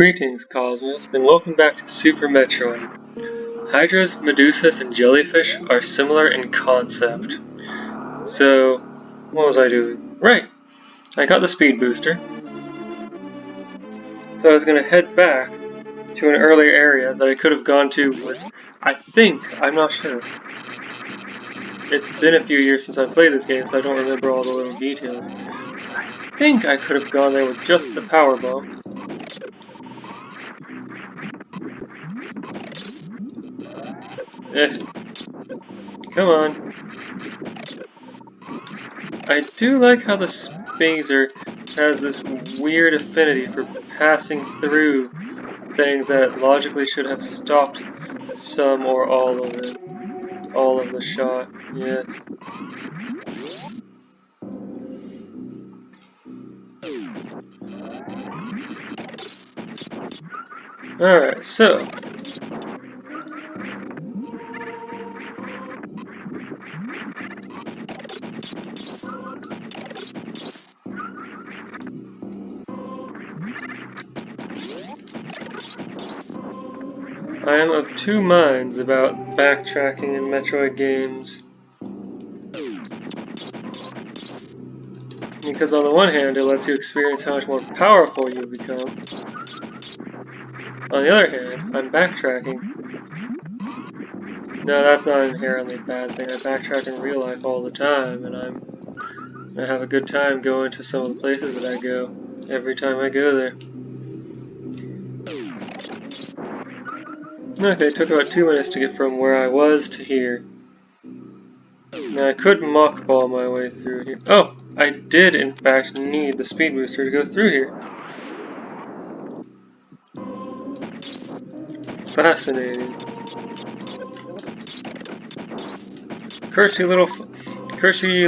Greetings, Cosmos, and welcome back to Super Metroid. Hydras, Medusas, and Jellyfish are similar in concept. So, what was I doing? Right! I got the speed booster. So I was going to head back to an earlier area that I could have gone to with, I'm not sure. It's been a few years since I played this game, so I don't remember all the little details. I think I could have gone there with just the power bomb. Come on. I do like how the Spazer has this weird affinity for passing through things that logically should have stopped some or all of it. All of the shot, yes. Alright, so I am of two minds about backtracking in Metroid games. Because on the one hand, it lets you experience how much more powerful you become. On the other hand, I'm backtracking. No, that's not an inherently bad thing. I backtrack in real life all the time, and I have a good time going to some of the places that I go every time I go there. Okay, it took about 2 minutes to get from where I was to here. Now I could mock ball my way through here. Oh, I did in fact need the speed booster to go through here. Fascinating. Cursey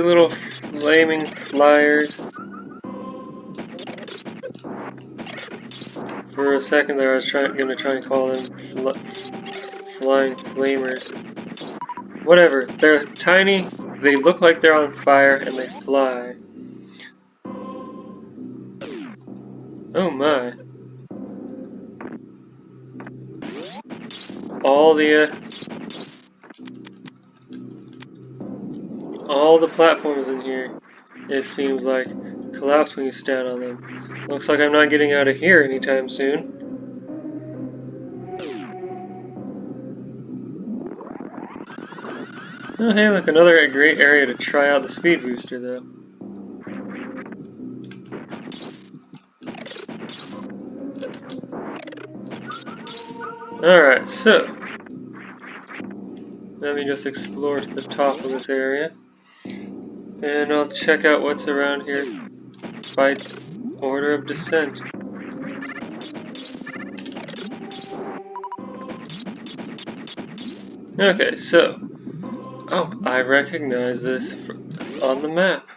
little flaming flyers. For a second there I was gonna try and call them flying flamers. Whatever, they're tiny, they look like they're on fire, and they fly. Oh my. All the platforms in here, it seems like, collapse when you stand on them. Looks like I'm not getting out of here anytime soon. Oh hey, look, another great area to try out the speed booster though. Alright, so let me just explore to the top of this area. And I'll check out what's around here by order of descent. Okay, so, oh, I recognize this on the map.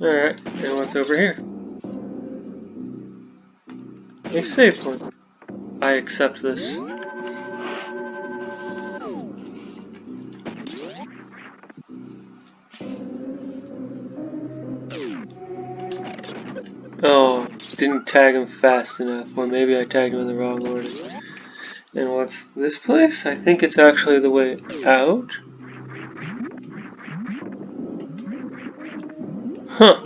Alright, and what's over here? A save point. I accept this. Oh, didn't tag him fast enough, or maybe I tagged him in the wrong order. And what's this place? I think it's actually the way out. Huh.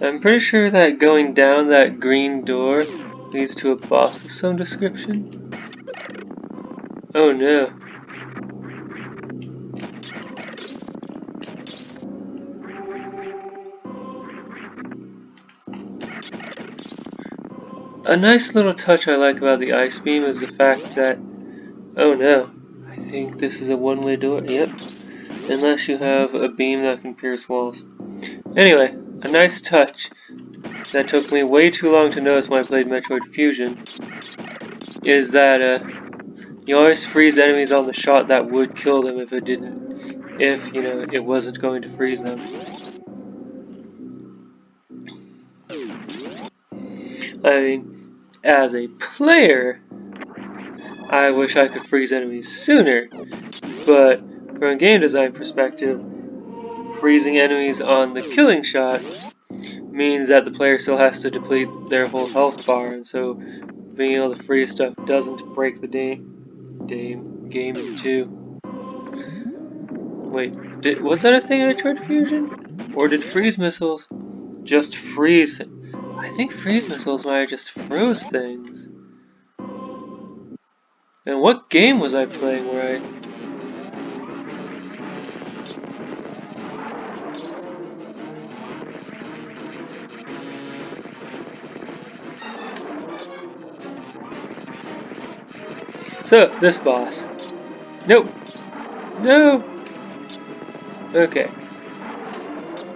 I'm pretty sure that going down that green door leads to a boss of some description. Oh no. A nice little touch I like about the ice beam is the fact that, oh no, I think this is a one-way door, yep. Unless you have a beam that can pierce walls. Anyway, a nice touch that took me way too long to notice when I played Metroid Fusion is that you always freeze enemies on the shot that would kill them if it wasn't going to freeze them. I mean, as a player, I wish I could freeze enemies sooner, but from a game design perspective, freezing enemies on the killing shot means that the player still has to deplete their whole health bar, and so being able to freeze stuff doesn't break the game in two. Wait, was that a thing in Metroid Fusion? Or did freeze missiles just freeze? I think freeze missiles might have just froze things. And what game was I playing where I... So, this boss. Nope. No! Okay.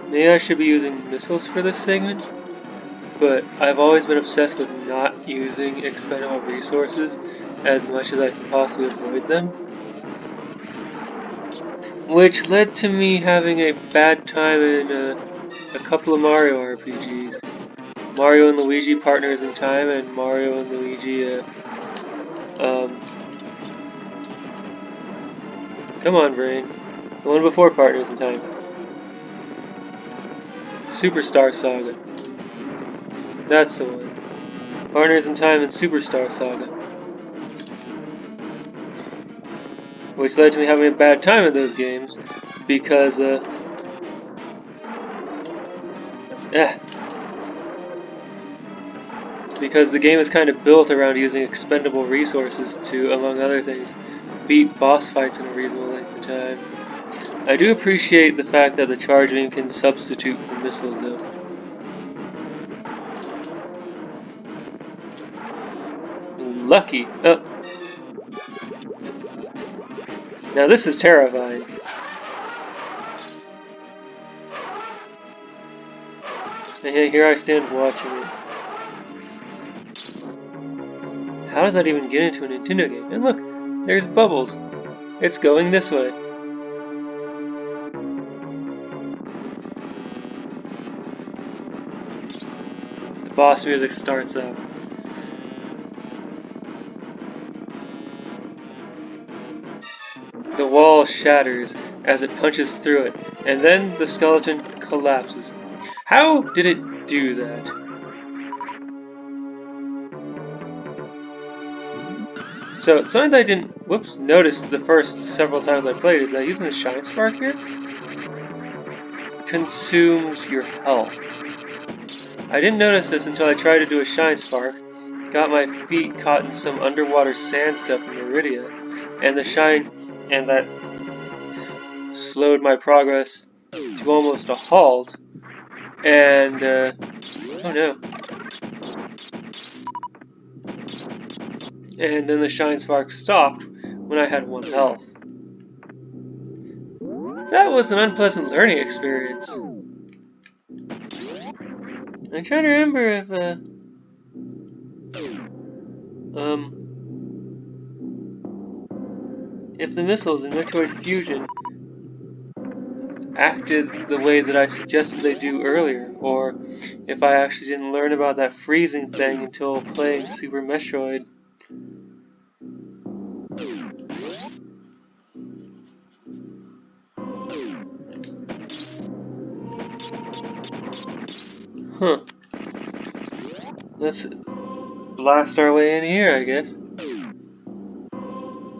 Maybe I should be using missiles for this segment, but I've always been obsessed with not using expendable resources as much as I can possibly avoid them. Which led to me having a bad time in a couple of Mario RPGs. Mario and Luigi Partners in Time and Mario and Luigi, come on, brain. The one before Partners in Time. Superstar Saga. That's the one. Partners in Time and Superstar Saga. Which led to me having a bad time in those games because, because the game is kind of built around using expendable resources to, among other things, beat boss fights in a reasonable length of time. I do appreciate the fact that the charge beam can substitute for missiles, though. Lucky! Oh. Now this is terrifying. And here I stand watching it. How does that even get into a Nintendo game? And look, there's bubbles. It's going this way. The boss music starts up. The wall shatters as it punches through it, and then the skeleton collapses. How did it do that? So, something that I didn't, notice the first several times I played is that using the Shine Spark here consumes your health. I didn't notice this until I tried to do a Shine Spark, got my feet caught in some underwater sand stuff in Meridia, and the Shine, and that slowed my progress to almost a halt, and, oh no. And then the Shine Spark stopped when I had 1 health. That was an unpleasant learning experience. I'm trying to remember if the missiles in Metroid Fusion acted the way that I suggested they do earlier, or if I actually didn't learn about that freezing thing until playing Super Metroid. Huh. Let's blast our way in here, I guess.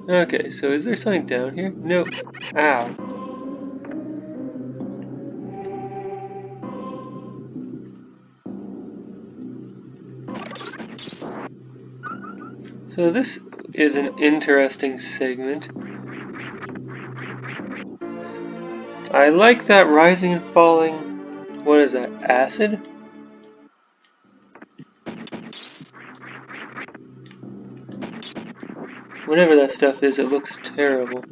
Okay, so is there something down here? Nope. Ow. So this is an interesting segment. I like that rising and falling... What is that? Acid? Whatever that stuff is, it looks terrible.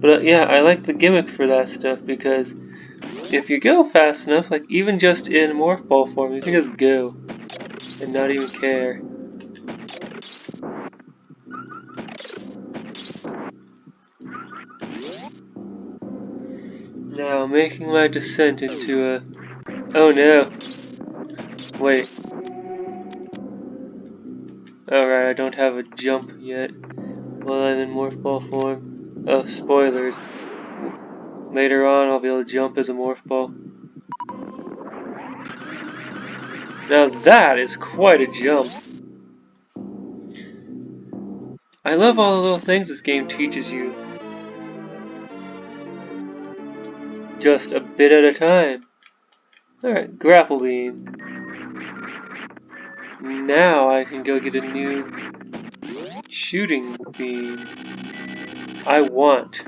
But yeah, I like the gimmick for that stuff because if you go fast enough, like even just in morph ball form, you can just go and not even care. Now, making my descent into a... Oh no! Wait. Alright, I don't have a jump yet while I'm in morph ball form. Oh, spoilers. Later on, I'll be able to jump as a morph ball. Now that is quite a jump. I love all the little things this game teaches you. Just a bit at a time. Alright, grapple beam. Now I can go get a new shooting beam. I want.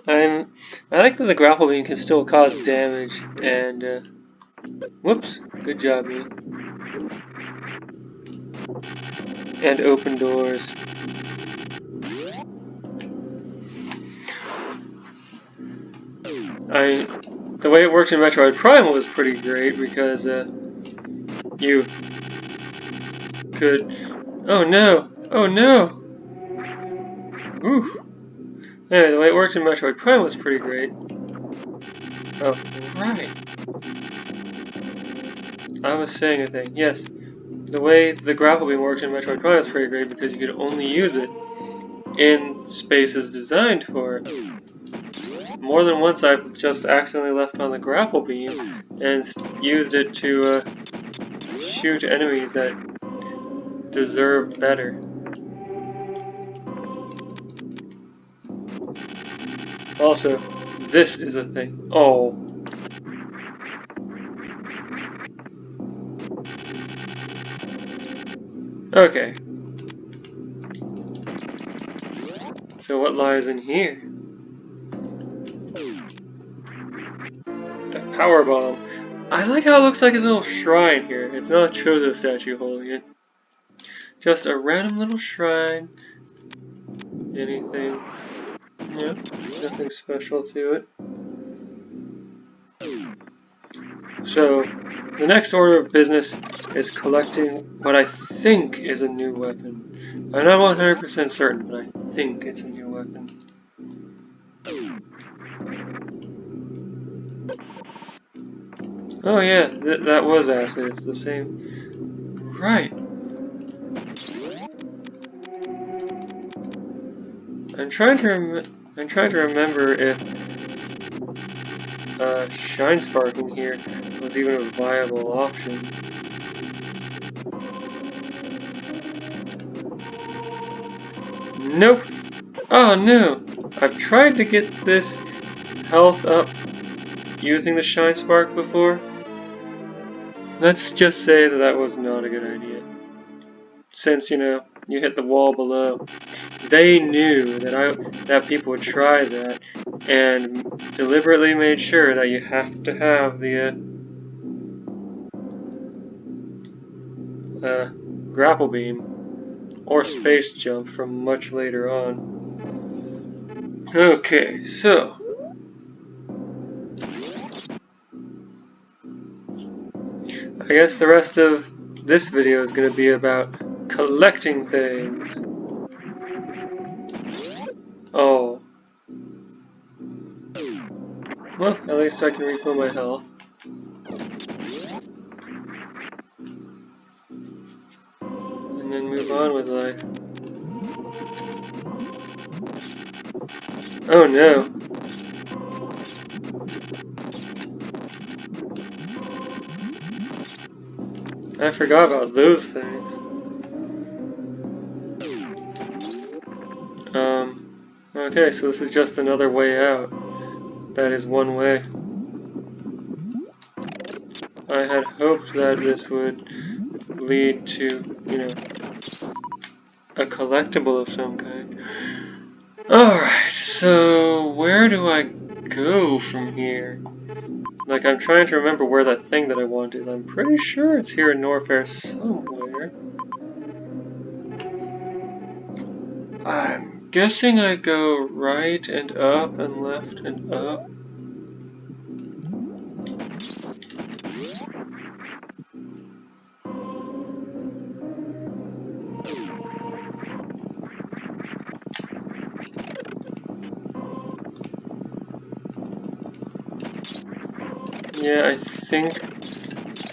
I like that the grapple beam can still cause damage and whoops, good job me. And open doors. The way it worked in Metroid Prime was pretty great because you could. Oh no! Oh no! Ooh. Anyway, the way it worked in Metroid Prime was pretty great. Oh, right. I was saying a thing. Yes, the way the grapple beam worked in Metroid Prime is pretty great because you could only use it in spaces designed for it. More than once I've just accidentally left on the grapple beam and used it to shoot enemies that deserved better. Also, this is a thing. Oh. Okay. So what lies in here? A power bomb. I like how it looks like his little shrine here. It's not a Chozo statue holding it. Just a random little shrine. Anything. Yeah, nothing special to it. So, the next order of business is collecting what I think is a new weapon. I'm not 100% certain, but I think it's a new weapon. Oh yeah, that was acid. It's the same. Right. I'm trying to remember if Shine Spark in here was even a viable option. Nope. Oh no. I've tried to get this health up using the Shine Spark before. Let's just say that was not a good idea. Since, you know, you hit the wall below. They knew that people would try that and deliberately made sure that you have to have the grapple beam or space jump from much later on. Okay, so I guess the rest of this video is going to be about collecting things. Oh. Well, at least I can refill my health. And then move on with life. Oh no. I forgot about those things. Okay, so this is just another way out. That is one way. I had hoped that this would lead to, you know, a collectible of some kind. Alright, so where do I go from here? Like, I'm trying to remember where that thing that I want is. I'm pretty sure it's here in Norfair somewhere. I'm guessing I go right and up and left and up. Yeah, I think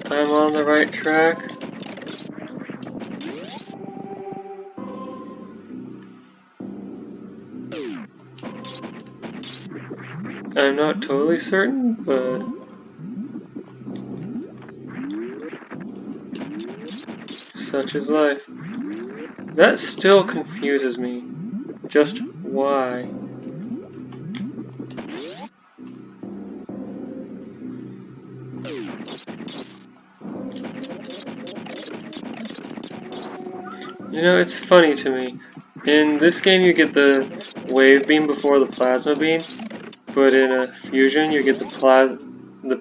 I'm on the right track. I'm not totally certain, but such is life. That still confuses me. Just why? You know, it's funny to me. In this game you get the wave beam before the plasma beam, but in a fusion you get the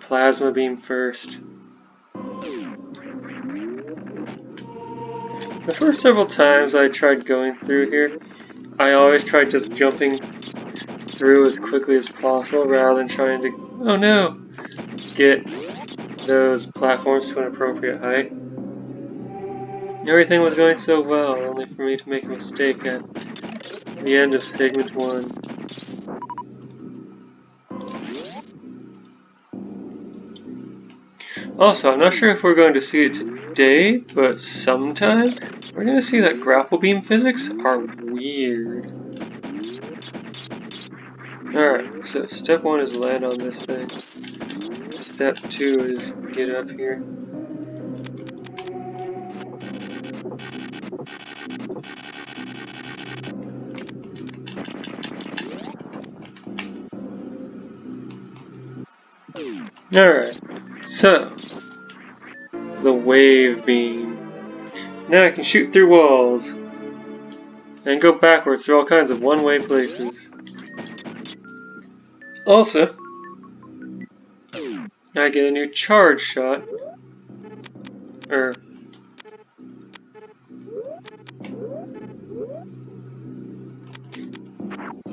plasma beam first. The first several times I tried going through here, I always tried just jumping through as quickly as possible rather than trying to, oh no, get those platforms to an appropriate height. Everything was going so well, only for me to make a mistake at the end of segment 1. Also, I'm not sure if we're going to see it today, but sometime we're going to see that grapple beam physics are weird. Alright, so step 1 is land on this thing. Step 2 is get up here. Alright, so the wave beam. Now I can shoot through walls and go backwards through all kinds of one-way places. Also, I get a new charge shot, or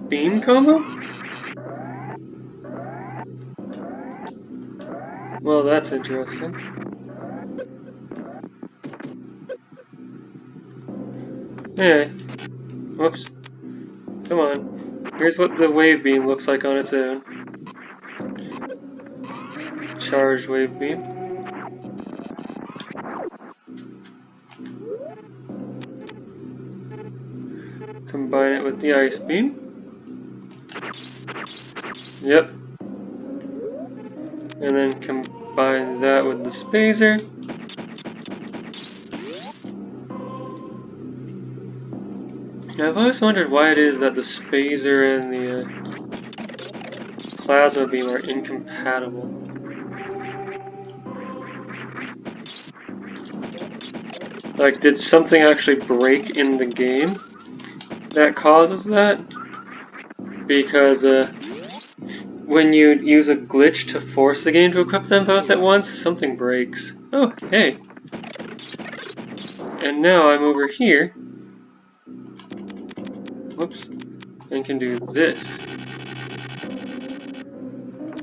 beam combo? Well, that's interesting. Anyway, whoops. Come on. Here's what the wave beam looks like on its own. Charged wave beam. Combine it with the ice beam. Yep. And then combine that with the spacer. Now, I've always wondered why it is that the spacer and the plasma beam are incompatible. Like, did something actually break in the game that causes that? Because when you use a glitch to force the game to equip them both at once, something breaks. Oh, hey. And now I'm over here. Whoops. And can do this.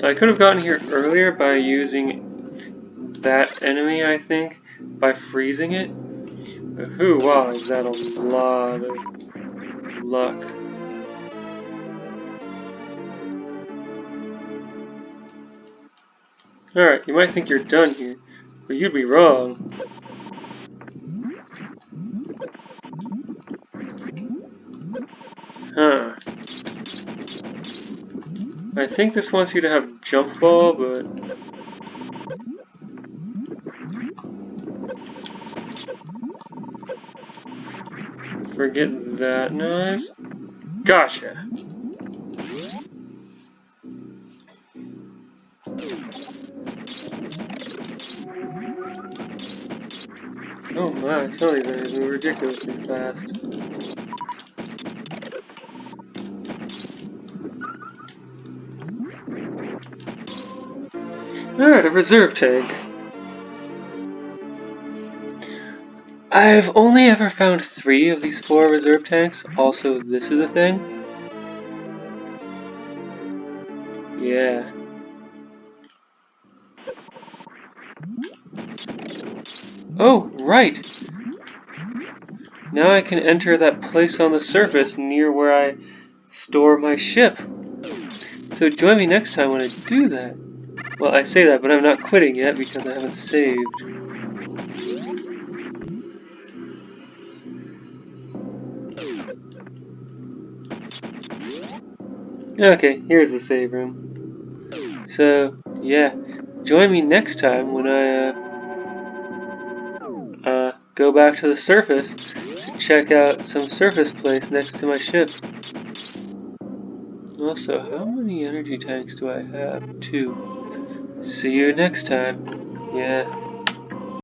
I could have gotten here earlier by using that enemy, I think, by freezing it. But wow, is that a lot of luck. Alright, you might think you're done here, but you'd be wrong. Huh. I think this wants you to have jump ball, but forget that noise. Gotcha. Oh my, some of these enemies move ridiculously fast. Alright, a reserve tank. I've only ever found 3 of these 4 reserve tanks. Also, this is a thing. Yeah. Oh, right! Now I can enter that place on the surface near where I store my ship. So join me next time when I do that. Well, I say that, but I'm not quitting yet because I haven't saved. Okay, here's the save room. So, yeah, join me next time when I go back to the surface to check out some surface place next to my ship. Also, how many energy tanks do I have? 2. See you next time. Yeah.